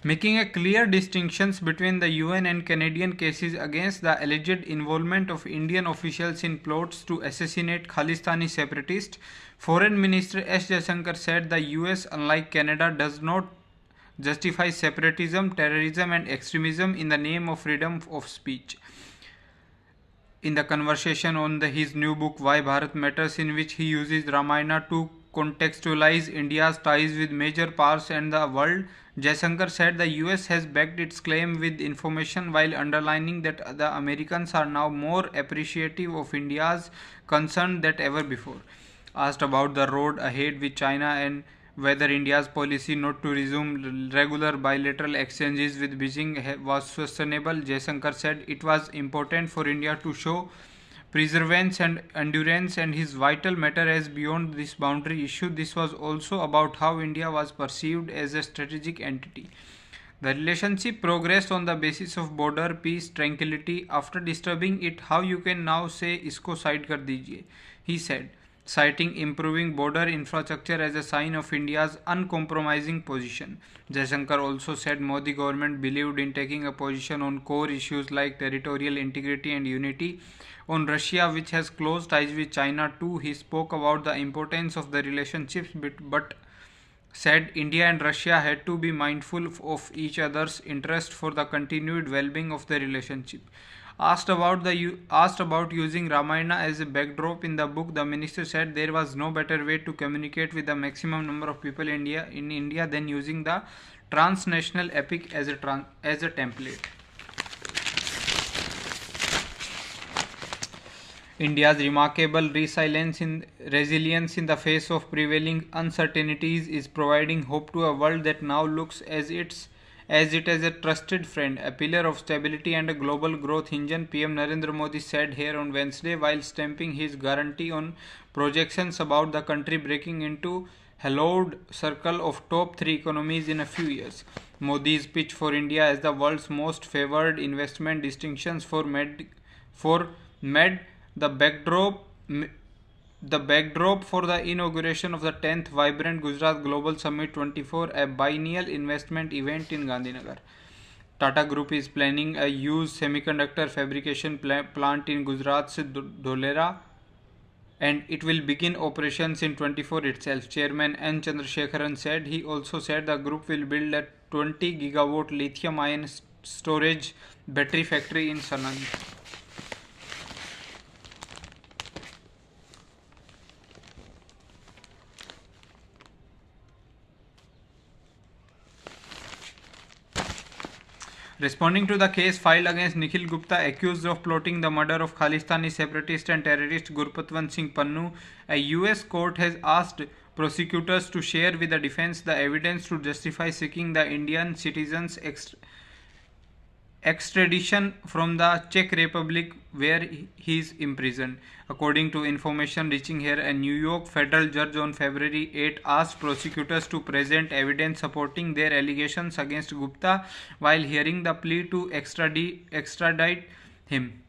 making a clear distinctions between the UN and Canadian cases against the alleged involvement of Indian officials in plots to assassinate Khalistani separatists. Foreign Minister S. Jaishankar said the US, unlike Canada, does not justify separatism, terrorism, and extremism in the name of freedom of speech. In the conversation on his new book Why Bharat Matters, in which he uses Ramayana to contextualize India's ties with major powers and the world, Jaishankar said the US has backed its claim with information while underlining that the Americans are now more appreciative of India's concern than ever before. Asked about the road ahead with China and whether India's policy not to resume regular bilateral exchanges with Beijing was sustainable, Jaishankar said it was important for India to show perseverance and endurance, and his vital matter as beyond this boundary issue. This was also about how India was perceived as a strategic entity. The relationship progressed on the basis of border, peace, tranquility. After disturbing it, how you can now say isko side kar dijiye, he said, citing improving border infrastructure as a sign of India's uncompromising position. Jaishankar also said Modi government believed in taking a position on core issues like territorial integrity and unity. On Russia, which has close ties with China too, he spoke about the importance of the relationships but said India and Russia had to be mindful of each other's interest for the continued well-being of the relationship. Asked about using Ramayana as a backdrop in the book, the minister said there was no better way to communicate with the maximum number of people in India than using the transnational epic as a template. India's remarkable resilience in the face of prevailing uncertainties is providing hope to a world that now looks as it as a trusted friend, a pillar of stability and a global growth engine, PM Narendra Modi said here on Wednesday while stamping his guarantee on projections about the country breaking into hallowed circle of top 3 economies in a few years. Modi's pitch for India as the world's most favored investment distinctions for med the backdrop for the inauguration of the 10th Vibrant Gujarat Global Summit 24, a biennial investment event in Gandhinagar. Tata Group is planning a huge semiconductor fabrication plant in Gujarat's Dholera, and it will begin operations in 24 itself, Chairman N. Chandrasekharan said. He also said the group will build a 20 gigawatt lithium ion storage battery factory in Sanand. Responding to the case filed against Nikhil Gupta, accused of plotting the murder of Khalistani separatist and terrorist Gurpatwant Singh Pannu, a US court has asked prosecutors to share with the defense the evidence to justify seeking the Indian citizen's extradition from the Czech Republic where he is imprisoned. According to information reaching here, a New York federal judge on February 8 asked prosecutors to present evidence supporting their allegations against Gupta while hearing the plea to extradite him.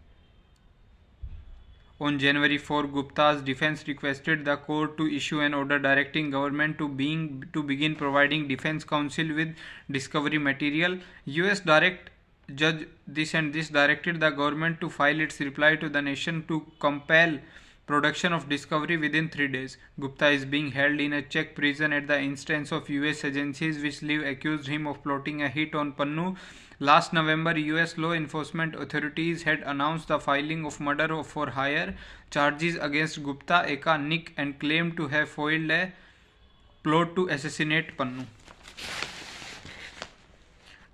On January 4, Gupta's defense requested the court to issue an order directing government to begin providing defense counsel with discovery material. US Direct Judge this directed the government to file its reply to the nation to compel production of discovery within 3 days. Gupta is being held in a Czech prison at the instance of US agencies which accused him of plotting a hit on Pannu. Last November, US law enforcement authorities had announced the filing of murder for hire charges against Gupta, aka Nick, and claimed to have foiled a plot to assassinate Pannu.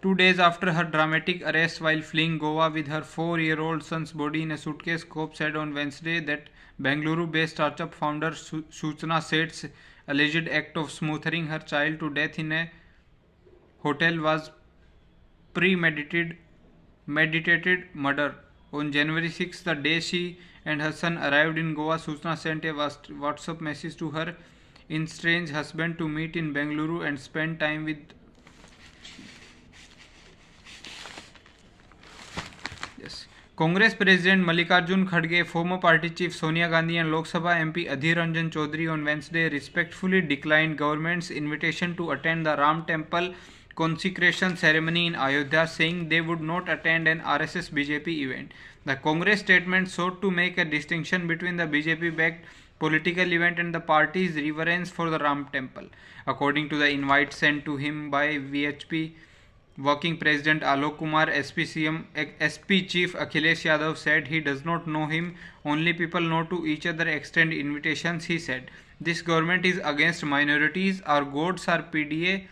2 days after her dramatic arrest while fleeing Goa with her 4-year-old son's body in a suitcase, cops said on Wednesday that Bengaluru-based startup founder Suchna Seth's alleged act of smothering her child to death in a hotel was premeditated murder. On January 6, the day she and her son arrived in Goa, Suchna sent a WhatsApp message to her estranged husband to meet in Bengaluru and spend time with Congress President Mallikarjun Kharge, former party chief Sonia Gandhi and Lok Sabha MP Adhir Ranjan Chaudhary on Wednesday respectfully declined government's invitation to attend the Ram Temple consecration ceremony in Ayodhya, saying they would not attend an RSS BJP event. The Congress statement sought to make a distinction between the BJP backed political event and the party's reverence for the Ram temple. According to the invite sent to him by VHP Working President Alok Kumar, SP Chief Akhilesh Yadav said he does not know him, only people know to each other extend invitations, he said. This government is against minorities, our gods are PDA,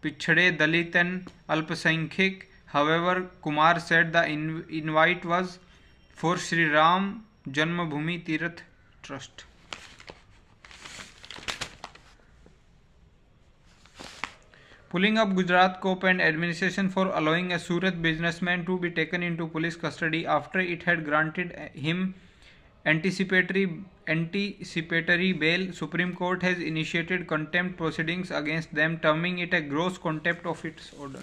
Pichhade, Dalit and Alpasankhyak. However, Kumar said the invite was for Sri Ram Janmabhoomi Tirath Trust. Pulling up Gujarat Corp and administration for allowing a Surat businessman to be taken into police custody after it had granted him anticipatory bail, Supreme Court has initiated contempt proceedings against them, terming it a gross contempt of its order.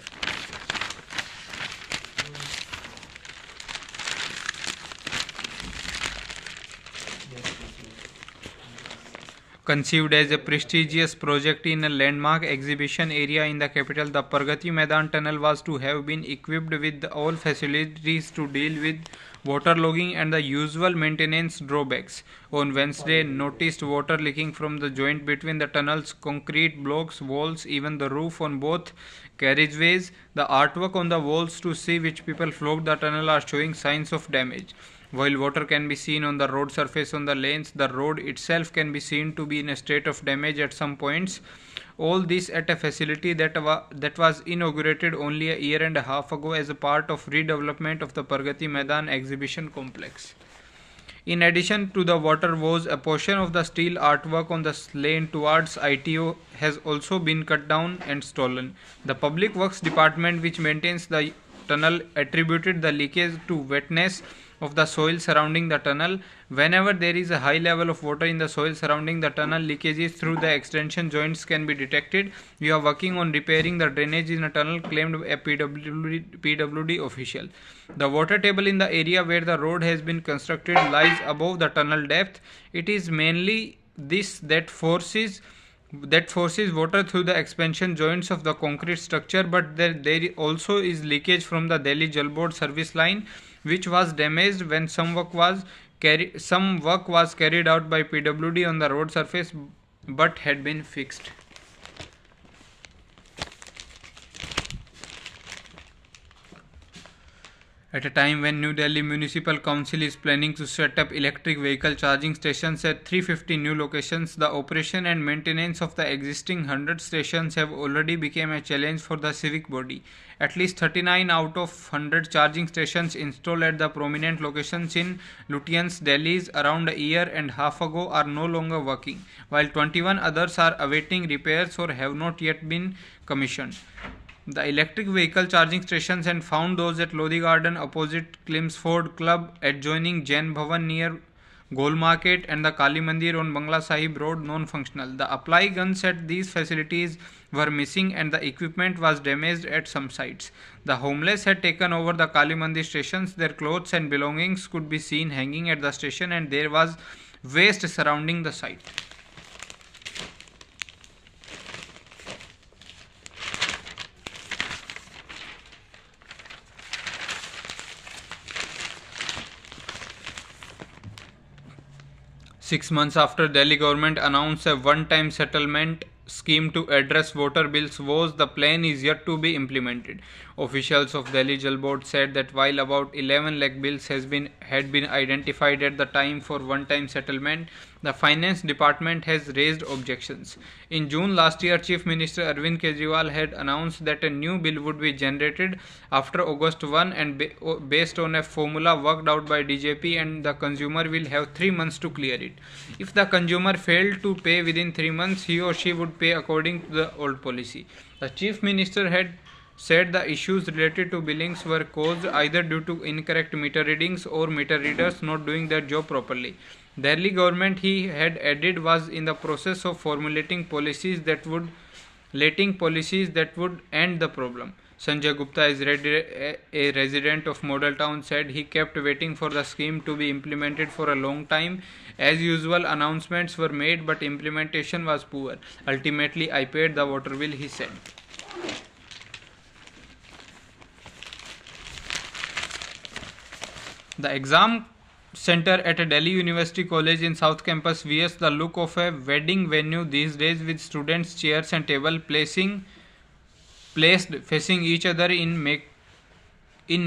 Conceived as a prestigious project in a landmark exhibition area in the capital, the Pragati Maidan tunnel was to have been equipped with all facilities to deal with waterlogging and the usual maintenance drawbacks. On Wednesday, noticed water leaking from the joint between the tunnel's concrete blocks, walls, even the roof on both carriageways. The artwork on the walls to see which people flogged the tunnel are showing signs of damage. While water can be seen on the road surface on the lanes, the road itself can be seen to be in a state of damage at some points. All this at a facility that was inaugurated only a year and a half ago as a part of redevelopment of the Pragati Maidan exhibition complex. In addition to the water woes, a portion of the steel artwork on the lane towards ITO has also been cut down and stolen. The Public Works Department, which maintains the tunnel, attributed the leakage to wetness of the soil surrounding the tunnel. Whenever there is a high level of water in the soil surrounding the tunnel, leakages through the extension joints can be detected. We are working on repairing the drainage in a tunnel, claimed a PWD official. The water table in the area where the road has been constructed lies above the tunnel depth. It is mainly this that forces water through the expansion joints of the concrete structure, but there also is leakage from the Delhi Jal Board service line, which was damaged when some work was carried out by PWD on the road surface but had been fixed. At a time when New Delhi Municipal Council is planning to set up electric vehicle charging stations at 350 new locations, the operation and maintenance of the existing 100 stations have already become a challenge for the civic body. At least 39 out of 100 charging stations installed at the prominent locations in Lutyens, Delhi around a year and a half ago are no longer working, while 21 others are awaiting repairs or have not yet been commissioned. The electric vehicle charging stations and found those at Lodi Garden opposite Chelmsford Club, adjoining Jain Bhavan near Gol Market, and the Kali Mandir on Bangla Sahib Road non-functional. The apply guns at these facilities were missing and the equipment was damaged at some sites. The homeless had taken over the Kali Mandir stations. Their clothes and belongings could be seen hanging at the station and there was waste surrounding the site. Six months after Delhi government announced a one-time settlement scheme to address water bills woes, the plan is yet to be implemented. Officials of Delhi Jal Board said that while about 11 lakh bills had been identified at the time for one-time settlement, the finance department has raised objections. In June last year, Chief Minister Arvind Kejriwal had announced that a new bill would be generated after August 1 and based on a formula worked out by DJP, and the consumer will have 3 months to clear it. If the consumer failed to pay within 3 months, he or she would pay according to the old policy. The Chief Minister had said the issues related to billings were caused either due to incorrect meter readings or meter readers not doing their job properly. The Delhi government, he had added, was in the process of formulating policies that would end the problem. Sanjay Gupta, a resident of Model Town, said he kept waiting for the scheme to be implemented for a long time. As usual, announcements were made but implementation was poor. Ultimately, I paid the water bill, he said. The exam center at a Delhi University College in South Campus wears the look of a wedding venue these days, with students, chairs and table placed facing each other in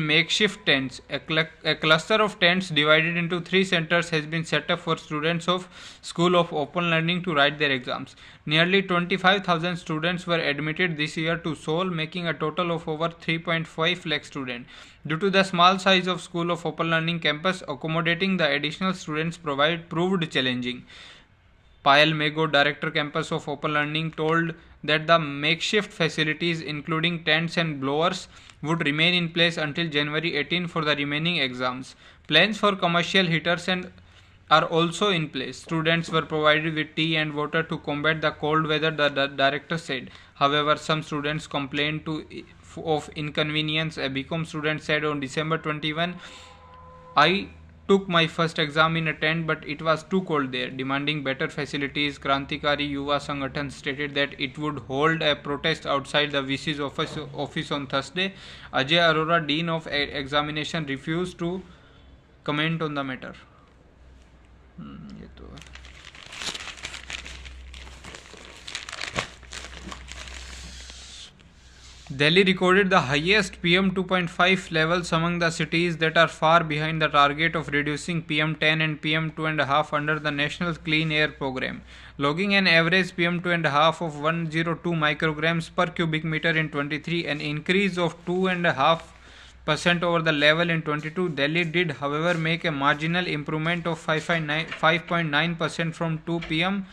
makeshift tents. A cluster of tents divided into three centers has been set up for students of School of Open Learning to write their exams. Nearly 25,000 students were admitted this year to Seoul, making a total of over 3.5 lakh students. Due to the small size of School of Open Learning campus, accommodating the additional students proved challenging. Payal Mego, Director Campus of Open Learning, told that the makeshift facilities, including tents and blowers, would remain in place until January 18 for the remaining exams. Plans for commercial heaters are also in place. Students were provided with tea and water to combat the cold weather, the director said. However, some students complained of inconvenience. A BCom student said on December 21, "I took my first exam in a tent, but it was too cold there," demanding better facilities. Krantikari Yuva Sangathan stated that it would hold a protest outside the VC's office on Thursday. Ajay Arora, Dean of Examination, refused to comment on the matter. Delhi recorded the highest PM 2.5 levels among the cities that are far behind the target of reducing PM 10 and PM 2.5 under the National Clean Air Program, logging an average PM 2.5 of 102 micrograms per cubic meter in 23, an increase of 2.5% over the level in 22. Delhi did, however, make a marginal improvement of 5.9% from 2 PM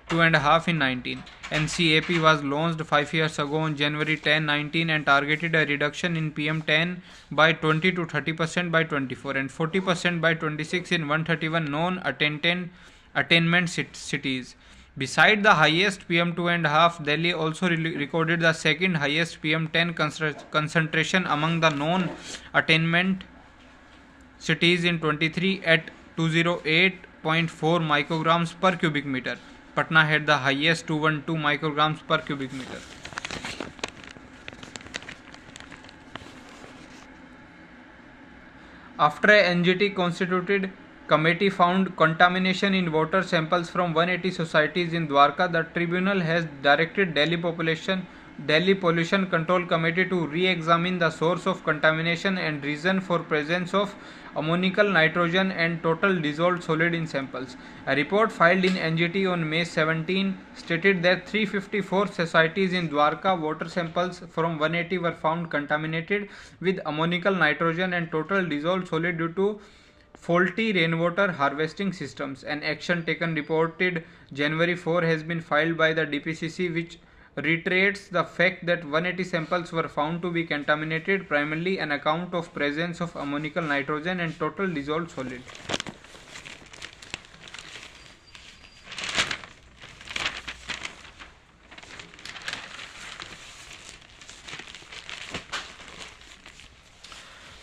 2.5 in 19. NCAP was launched 5 years ago on January 10, 19 and targeted a reduction in PM10 by 20 to 30% by 24 and 40% by 26 in 131 non-attainment cities. Beside the highest PM2.5, Delhi also recorded the second highest PM10 concentration among the non-attainment cities in 23 at 208.4 micrograms per cubic meter. Patna had the highest 212 micrograms per cubic meter. After a NGT constituted committee found contamination in water samples from 180 societies in Dwarka, the tribunal has directed Delhi Pollution Control Committee to re-examine the source of contamination and reason for presence of ammonical nitrogen and total dissolved solid in samples. A report filed in NGT on May 17 stated that 354 societies in Dwarka water samples from 180 were found contaminated with ammonical nitrogen and total dissolved solid due to faulty rainwater harvesting systems. An action taken reported January 4 has been filed by the DPCC, which reiterates the fact that 180 samples were found to be contaminated primarily on account of presence of ammonical nitrogen and total dissolved solid.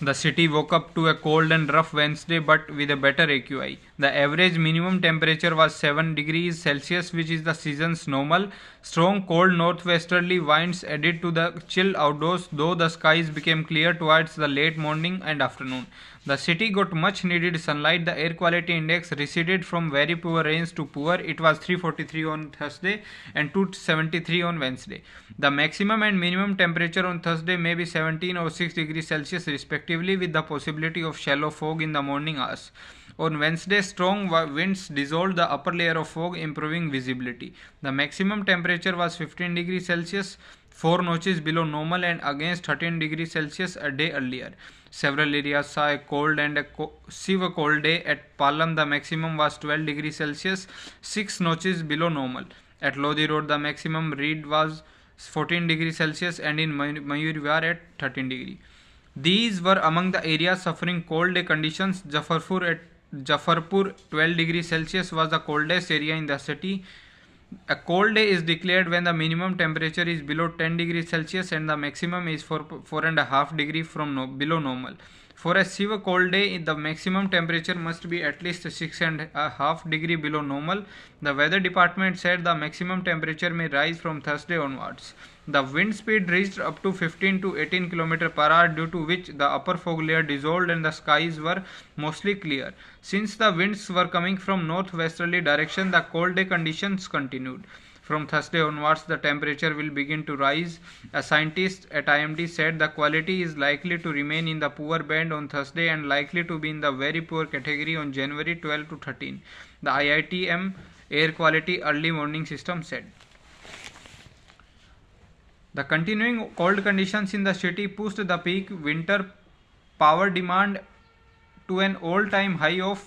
The city woke up to a cold and rough Wednesday, but with a better AQI. The average minimum temperature was 7 degrees Celsius, which is the season's normal. Strong cold northwesterly winds added to the chill outdoors, though the skies became clear towards the late morning and afternoon. The city got much needed sunlight. The air quality index receded from very poor rains to poor. It was 343 on Thursday and 273 on Wednesday. The maximum and minimum temperature on Thursday may be 17 or 6 degrees Celsius respectively, with the possibility of shallow fog in the morning hours. On Wednesday, strong winds dissolved the upper layer of fog, improving visibility. The maximum temperature was 15 degrees Celsius, 4 notches below normal and against 13 degrees Celsius a day earlier. Several areas saw a cold and a severe cold day. At Palam, the maximum was 12 degrees Celsius, 6 notches below normal. At Lodi Road, the maximum read was 14 degrees Celsius and in Mayurviar at 13 degrees. These were among the areas suffering cold day conditions. Jafarpur 12 degrees Celsius was the coldest area in the city. A cold day is declared when the minimum temperature is below 10 degrees Celsius and the maximum is 4.5 degrees from below normal. For a severe cold day, the maximum temperature must be at least 6.5 degrees below normal. The weather department said the maximum temperature may rise from Thursday onwards. The wind speed reached up to 15 to 18 km per hour, due to which the upper fog layer dissolved and the skies were mostly clear. Since the winds were coming from northwesterly direction, the cold day conditions continued. From Thursday onwards, the temperature will begin to rise. A scientist at IMD said the quality is likely to remain in the poor band on Thursday and likely to be in the very poor category on January 12 to 13. The IITM Air Quality Early Warning System said. The continuing cold conditions in the city pushed the peak winter power demand to an all-time high of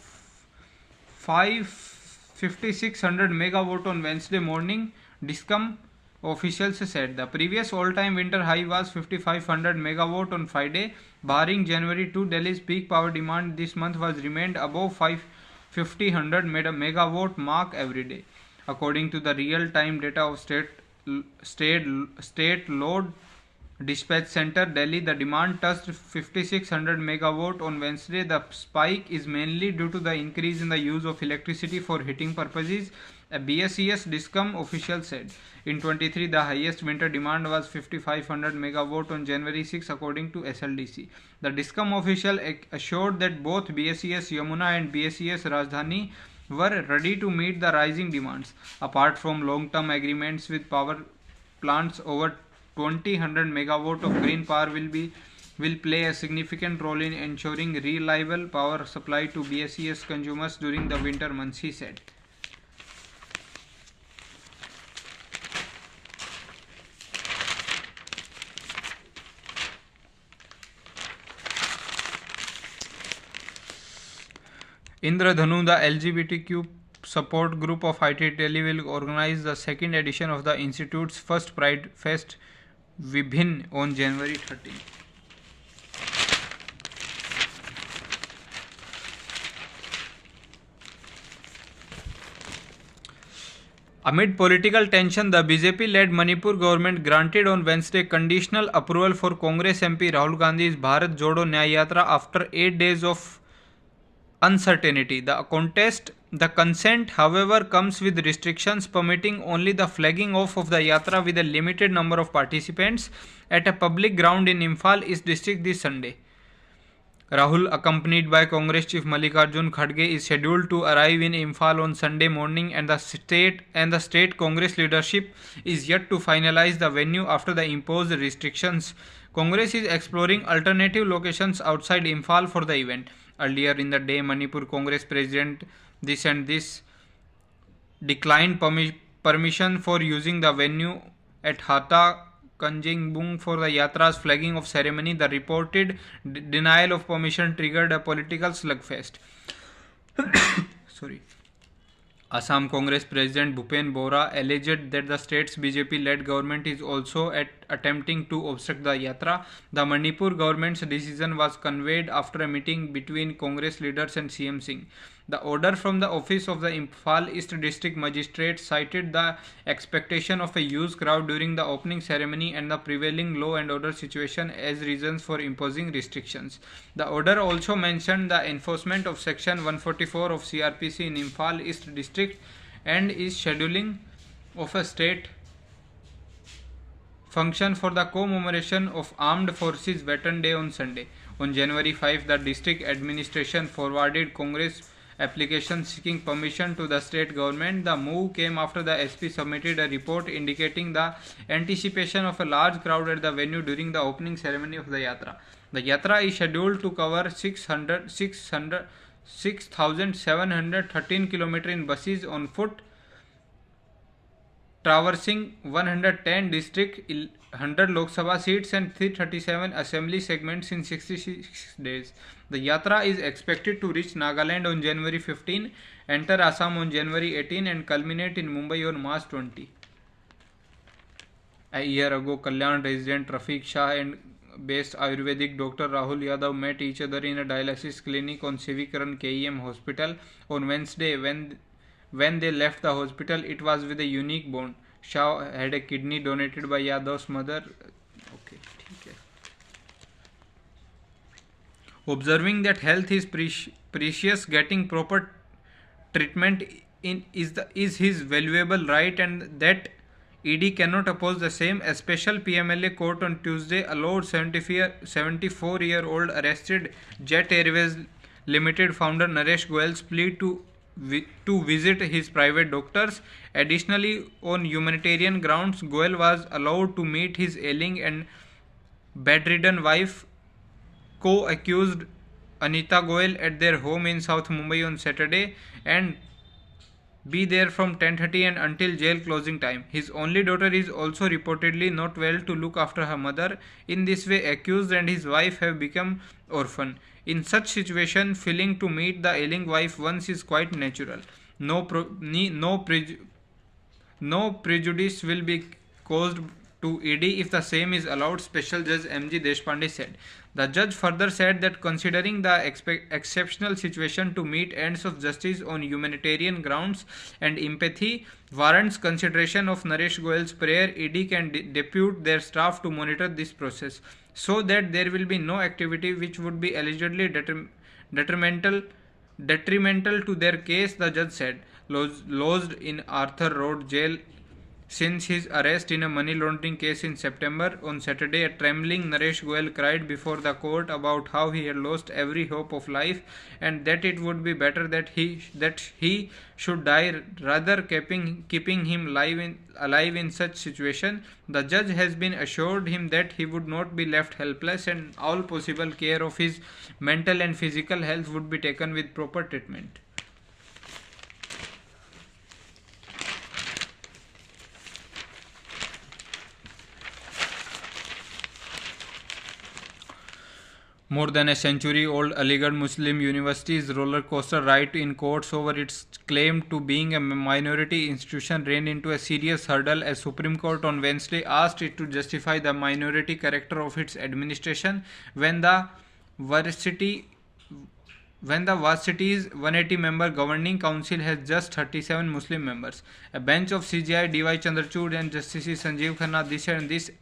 5600 megawatt on Wednesday morning, DISCOM officials said. The previous all-time winter high was 5500 megawatt on Friday. Barring January 2, Delhi's peak power demand this month was remained above 500 megawatt mark every day. According to the real-time data of State Load Dispatch Center, Delhi, the demand touched 5600 megawatt on Wednesday. The spike is mainly due to the increase in the use of electricity for heating purposes, a BSES DISCOM official said. In 23, the highest winter demand was 5500 megawatt on January 6, according to SLDC. The DISCOM official assured that both BSES Yamuna and BSES Rajdhani were ready to meet the rising demands. Apart from long-term agreements with power plants, over 200 megawatt of green power will play a significant role in ensuring reliable power supply to BSES consumers during the winter months, he said. Indradhanu, the LGBTQ support group of IIT Delhi, will organize the second edition of the institute's first Pride Fest, Vibhin, on January 13. Amid political tension, the BJP-led Manipur government granted on Wednesday conditional approval for Congress MP Rahul Gandhi's Bharat Jodo Nyay Yatra after 8 days of uncertainty. The consent, however, comes with restrictions permitting only the flagging off of the yatra with a limited number of participants at a public ground in Imphal East District this Sunday. Rahul, accompanied by Congress Chief Mallikarjun Kharge, is scheduled to arrive in Imphal on Sunday morning, and the state Congress leadership is yet to finalize the venue after the imposed restrictions. Congress is exploring alternative locations outside Imphal for the event. Earlier in the day, Manipur Congress President this declined permission for using the venue at Hata Kanjengbung for the Yatra's flagging of ceremony. The reported denial of permission triggered a political slugfest. Assam Congress President Bhupen Bora alleged that the state's BJP-led government is also attempting to obstruct the yatra. The Manipur government's decision was conveyed after a meeting between Congress leaders and CM Singh. The order from the office of the Imphal East District Magistrate cited the expectation of a huge crowd during the opening ceremony and the prevailing law and order situation as reasons for imposing restrictions. The order also mentioned the enforcement of Section 144 of CRPC in Imphal East District and is scheduling of a state function for the commemoration of Armed Forces Veteran Day on Sunday. On January 5, the district administration forwarded Congress application seeking permission to the state government. The move came after the SP submitted a report indicating the anticipation of a large crowd at the venue during the opening ceremony of the yatra. The yatra is scheduled to cover 6,713 km in buses on foot, traversing 110 districts, 100 Lok Sabha seats and 337 assembly segments in 66 days. The yatra is expected to reach Nagaland on January 15, enter Assam on January 18 and culminate in Mumbai on March 20. A year ago, Kalyan resident Rafiq Shah and based Ayurvedic Dr. Rahul Yadav met each other in a dialysis clinic on Civic Run KEM Hospital on Wednesday. When they left the hospital, it was with a unique bond. Shah had a kidney donated by Yadav's mother. Observing that health is precious, getting proper treatment is his valuable right, and that ED cannot oppose the same. A special PMLA court on Tuesday allowed 74-year-old arrested Jet Airways Limited founder Naresh Goyal's plea to visit his private doctors. Additionally, on humanitarian grounds, Goyal was allowed to meet his ailing and bedridden wife, co-accused Anita Goyal, at their home in South Mumbai on Saturday and be there from 10:30 and until jail closing time. His only daughter is also reportedly not well to look after her mother. In this way, accused and his wife have become orphan. In such situation, failing to meet the ailing wife once is quite natural. No prejudice will be caused to ED if the same is allowed, Special Judge M.G. Deshpande said. The judge further said that considering the exceptional situation to meet ends of justice on humanitarian grounds and empathy warrants consideration of Naresh Goyal's prayer, ED can depute their staff to monitor this process so that there will be no activity which would be allegedly detrimental to their case, the judge said. Lodged in Arthur Road Jail since his arrest in a money laundering case in September, on Saturday, a trembling Naresh Goyal cried before the court about how he had lost every hope of life and that it would be better that he should die rather keeping him alive in such situation. The judge has been assured him that he would not be left helpless and all possible care of his mental and physical health would be taken with proper treatment. More than a century-old Aligarh Muslim University's roller coaster ride in courts over its claim to being a minority institution ran into a serious hurdle as Supreme Court on Wednesday asked it to justify the minority character of its administration when the varsity's 180-member governing council has just 37 Muslim members. A bench of CJI D.Y. Chandrachud and Justices Sanjeev Khanna this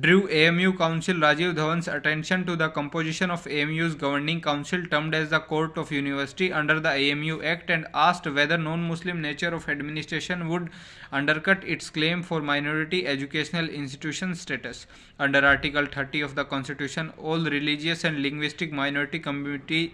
drew AMU counsel Rajiv Dhawan's attention to the composition of AMU's governing council, termed as the Court of University under the AMU Act, and asked whether non-Muslim nature of administration would undercut its claim for minority educational institution status. Under Article 30 of the Constitution, all religious and linguistic minority communities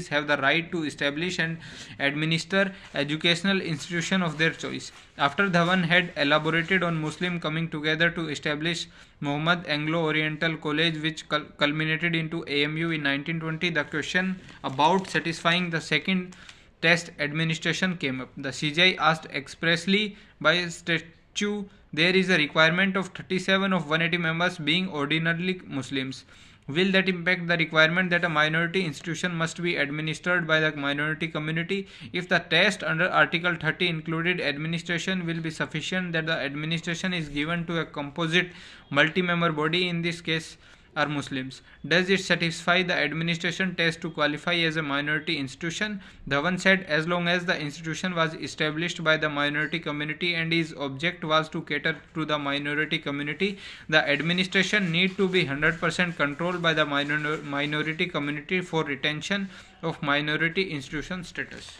have the right to establish and administer educational institution of their choice. After Dhawan had elaborated on Muslim coming together to establish Muhammad Anglo-Oriental College, which culminated into AMU in 1920, the question about satisfying the second test administration came up. The CJI asked expressly by statute there is a requirement of 37 of 180 members being ordinarily Muslims. Will that impact the requirement that a minority institution must be administered by the minority community? If the test under Article 30 included administration will be sufficient, that the administration is given to a composite multi-member body, in this case are Muslims. Does it satisfy the administration test to qualify as a minority institution? Dhawan said as long as the institution was established by the minority community and its object was to cater to the minority community, the administration need to be 100% controlled by the minority community for retention of minority institution status.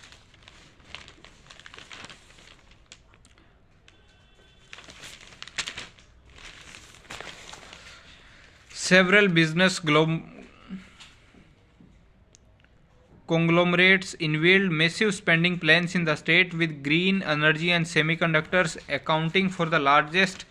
Several business conglomerates unveiled massive spending plans in the state, with green energy and semiconductors accounting for the largest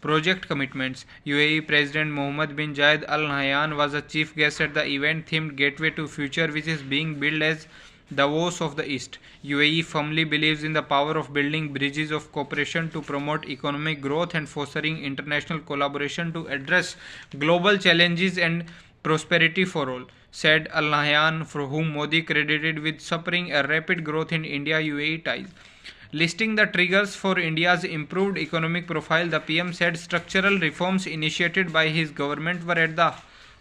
project commitments. UAE President Mohammed bin Zayed Al Nahyan was a chief guest at the event themed Gateway to Future, which is being billed as Davos of the East. UAE firmly believes in the power of building bridges of cooperation to promote economic growth and fostering international collaboration to address global challenges and prosperity for all, said Al Nahyan, for whom Modi credited with spurring a rapid growth in India-UAE ties. Listing the triggers for India's improved economic profile, the PM said structural reforms initiated by his government were at the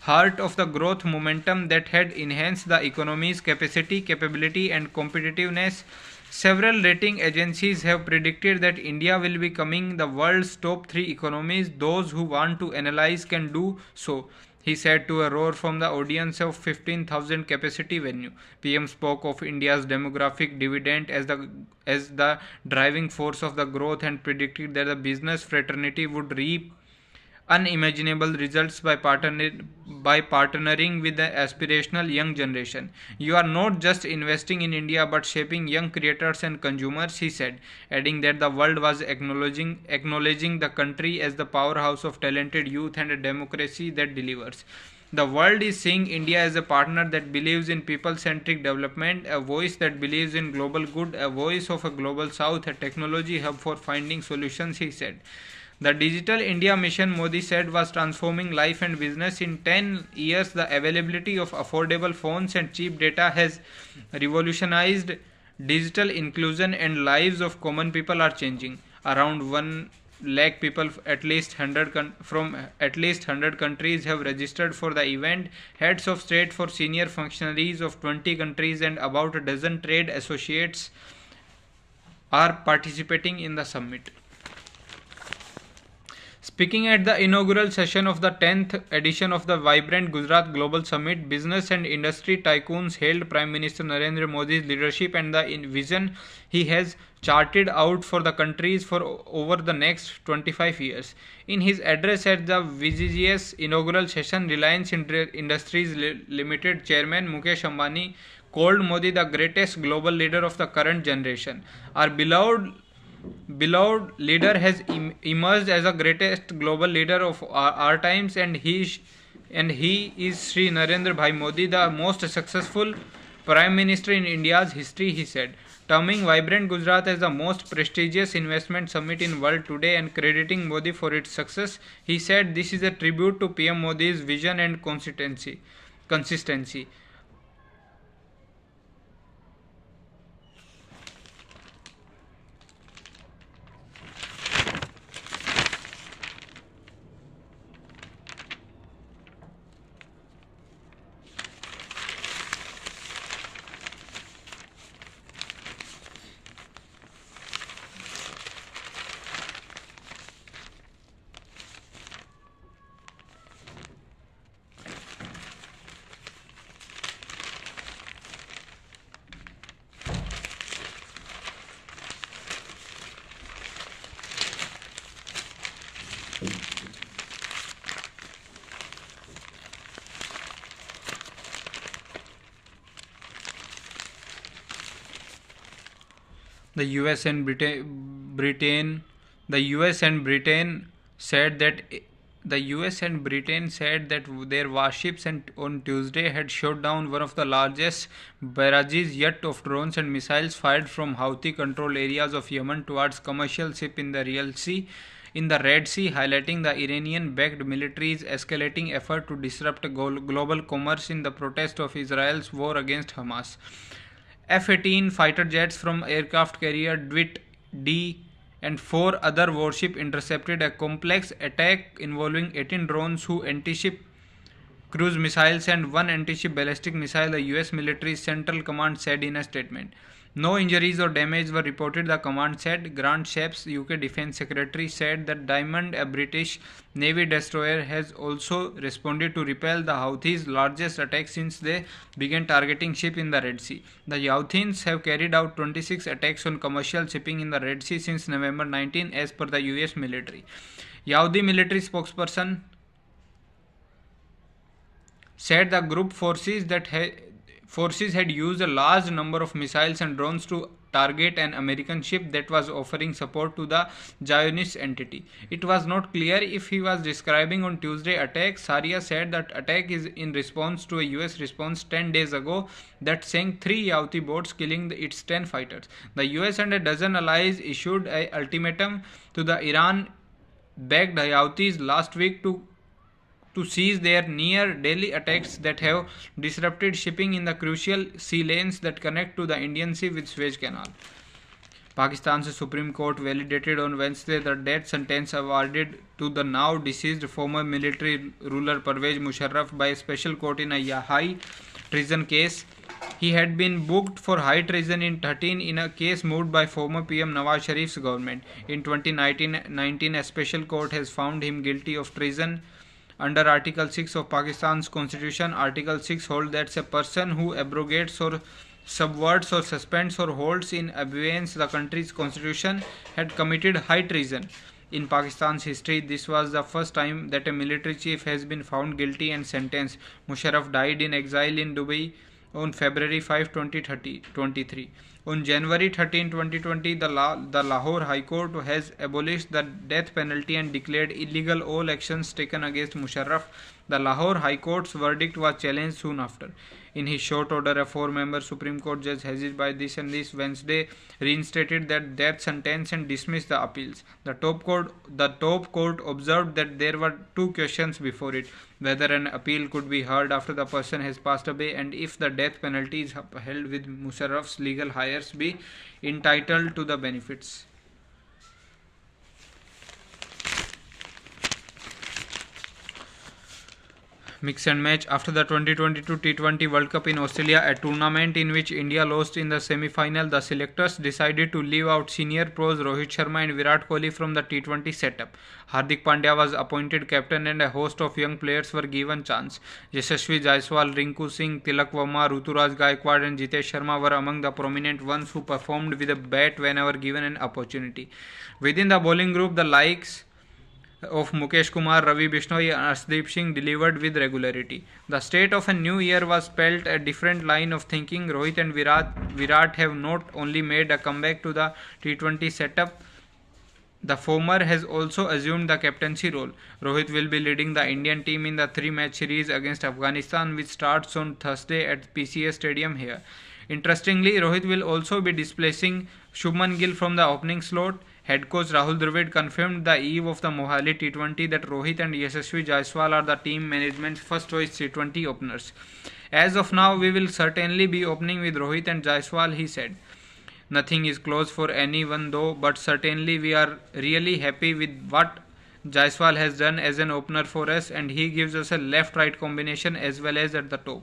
heart of the growth momentum that had enhanced the economy's capability and competitiveness. Several rating agencies have predicted that India will be becoming the world's top 3 economies. Those who want to analyze can do so. he said to a roar from the audience of 15,000 capacity venue. PM spoke of India's demographic dividend as the driving force of the growth and predicted that the business fraternity would reap unimaginable results by partnering with the aspirational young generation. You are not just investing in India but shaping young creators and consumers, he said, adding that the world was acknowledging the country as the powerhouse of talented youth and a democracy that delivers. The world is seeing India as a partner that believes in people centric development, a voice that believes in global good, a voice of a global south, a technology hub for finding solutions, he said. The Digital India mission, Modi said, was transforming life and business. In 10 years, the availability of affordable phones and cheap data has revolutionized digital inclusion, and lives of common people are changing. Around 1 lakh people from at least 100 countries have registered for the event. Heads of state for senior functionaries of 20 countries and about a dozen trade associates are participating in the summit. Speaking at the inaugural session of the 10th edition of the Vibrant Gujarat Global Summit, business and industry tycoons hailed Prime Minister Narendra Modi's leadership and the vision he has charted out for the countries for over the next 25 years. In his address at the VGGS inaugural session, Reliance Industries Limited Chairman Mukesh Ambani called Modi the greatest global leader of the current generation. Our beloved leader has emerged as the greatest global leader of our times, and he is Sri Narendra Bhai Modi, the most successful Prime Minister in India's history, he said. Terming Vibrant Gujarat as the most prestigious investment summit in world today and crediting Modi for its success, he said this is a tribute to PM Modi's vision and consistency. The US and Britain said that their warships on Tuesday had shot down one of the largest barrages yet of drones and missiles fired from Houthi-controlled areas of Yemen towards commercial ships in the Red Sea, highlighting the Iranian-backed military's escalating effort to disrupt global commerce in the protest of Israel's war against Hamas. F-18 fighter jets from aircraft carrier DWIT D and 4 other warships intercepted a complex attack involving 18 drones, 2 anti-ship cruise missiles and 1 anti-ship ballistic missile, the US military's Central Command said in a statement. No injuries or damage were reported, the command said. Grant Shapps, UK Defence Secretary, said that Diamond, a British Navy destroyer, has also responded to repel the Houthis' largest attack since they began targeting ships in the Red Sea. The Houthis have carried out 26 attacks on commercial shipping in the Red Sea since November 19, as per the US military. Houthi military spokesperson said the group forces had used a large number of missiles and drones to target an American ship that was offering support to the Zionist entity. It was not clear if he was describing on Tuesday attack. Saria said that attack is in response to a US response 10 days ago that sank 3 Houthi boats, killing its 10 fighters. The US and a dozen allies issued an ultimatum to the Iran-backed Houthis last week to cease their near-daily attacks that have disrupted shipping in the crucial sea lanes that connect to the Indian Sea with Suez Canal. Pakistan's Supreme Court validated on Wednesday the death sentence awarded to the now deceased former military ruler Pervez Musharraf by a special court in a high treason case. He had been booked for high treason in 2013 in a case moved by former PM Nawaz Sharif's government. In 2019, a special court has found him guilty of treason Under Article 6 of Pakistan's Constitution, Article 6 holds that a person who abrogates or subverts or suspends or holds in abeyance the country's constitution had committed high treason. In Pakistan's history, this was the first time that a military chief has been found guilty and sentenced. Musharraf died in exile in Dubai on February 5, 2023. On January 13, 2020, the Lahore High Court has abolished the death penalty and declared illegal all actions taken against Musharraf. The Lahore High Court's verdict was challenged soon after. In his short order, a four-member Supreme Court judge Aziz by this Wednesday reinstated that death sentence and dismissed the appeals. The top court observed that there were two questions before it: whether an appeal could be heard after the person has passed away, and if the death penalty is upheld, with Musharraf's legal heirs be entitled to the benefits. Mix and match. After the 2022 T20 World Cup in Australia, a tournament in which India lost in the semi-final, the selectors decided to leave out senior pros Rohit Sharma and Virat Kohli from the T20 setup. Hardik Pandya was appointed captain and a host of young players were given chance. Yashasvi Jaiswal, Rinku Singh, Tilak Verma, Ruturaj Gaikwad and Jitesh Sharma were among the prominent ones who performed with a bat whenever given an opportunity. Within the bowling group, the likes of Mukesh Kumar, Ravi Bishnoi and Arshdeep Singh delivered with regularity. The start of a new year was spelt a different line of thinking. Rohit and Virat have not only made a comeback to the T20 setup, the former has also assumed the captaincy role. Rohit will be leading the Indian team in the three-match series against Afghanistan, which starts on Thursday at PCA Stadium here. Interestingly, Rohit will also be displacing Shubman Gill from the opening slot. Head coach Rahul Dravid confirmed the eve of the Mohali T20 that Rohit and Yashasvi Jaiswal are the team management's first choice T20 openers. As of now, we will certainly be opening with Rohit and Jaiswal, he said. Nothing is close for anyone though, but certainly we are really happy with what Jaiswal has done as an opener for us, and he gives us a left-right combination as well as at the top.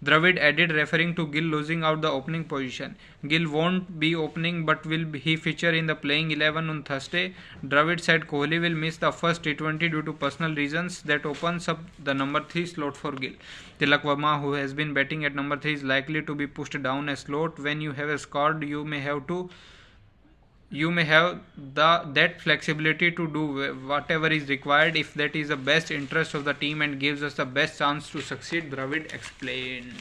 Dravid added, referring to Gill losing out the opening position. Gill won't be opening, but will he feature in the playing 11 on Thursday? Dravid said Kohli will miss the first T20 due to personal reasons. That opens up the number 3 slot for Gill. Tilak Verma, who has been batting at number 3, is likely to be pushed down a slot. When you have a squad, you may have that flexibility to do whatever is required if that is the best interest of the team and gives us the best chance to succeed, Dravid explained.